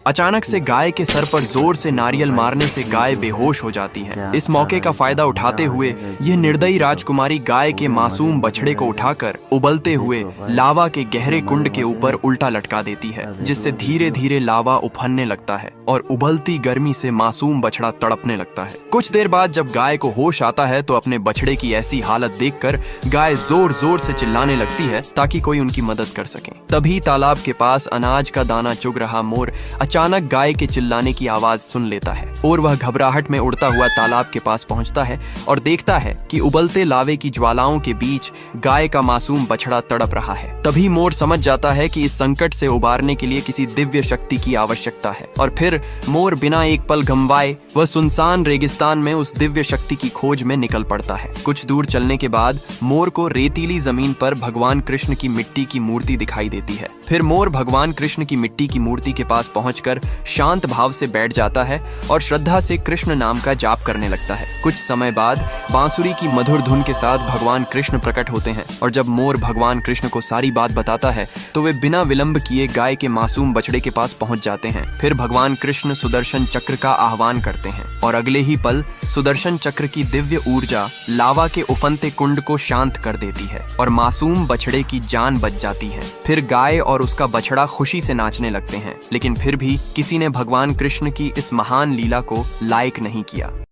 अचानक से गाय के सर पर जोर से नारियल मारने से गाय बेहोश हो जाती है। इस मौके का फायदा उठाते हुए यह निर्दयी राजकुमारी गाय के मासूम बछड़े को उठाकर उबलते हुए लावा के गहरे कुंड के ऊपर उल्टा लटका देती है, जिससे धीरे धीरे लावा उफनने लगता है और उबलती गर्मी से मासूम बछड़ा तड़पने लगता है। कुछ देर बाद जब गाय को होश आता है तो अपने बछड़े की ऐसी हालत देखकर गाय जोर जोर से चिल्लाने लगती है ताकि कोई उनकी मदद कर सके। तभी तालाब के पास अनाज का दाना चुग रहा मोर अचानक गाय के चिल्लाने की आवाज सुन लेता है और वह घबराहट में उड़ता हुआ तालाब के पास पहुंचता है और देखता है कि उबलते लावे की ज्वालाओं के बीच गाय का मासूम बछड़ा तड़प रहा है। तभी मोर समझ जाता है कि इस संकट से उबारने के लिए किसी दिव्य शक्ति की आवश्यकता है और फिर मोर बिना एक पल गंवाए वह सुनसान रेगिस्तान में उस दिव्य शक्ति की खोज में निकल पड़ता है। कुछ दूर चलने के बाद मोर को रेतीली जमीन पर भगवान कृष्ण की मिट्टी की मूर्ति दिखाई देती है। फिर मोर भगवान कृष्ण की मिट्टी की मूर्ति के पास पहुंचकर शांत भाव से बैठ जाता है और श्रद्धा से कृष्ण नाम का जाप करने लगता है। कुछ समय बाद बांसुरी की मधुर धुन के साथ भगवान कृष्ण प्रकट होते हैं और जब मोर भगवान कृष्ण को सारी बात बताता है तो वे बिना विलंब किए गाय के मासूम बछड़े के पास पहुंच जाते हैं। फिर भगवान कृष्ण सुदर्शन चक्र का आह्वान करते हैं और अगले ही पल सुदर्शन चक्र की दिव्य ऊर्जा लावा के उफनते कुंड को शांत कर देती है और मासूम बछड़े की जान बच जाती है। फिर गाय और उसका बछड़ा खुशी से नाचने लगते हैं, लेकिन फिर भी किसी ने भगवान कृष्ण की इस महान लीला को लायक नहीं किया।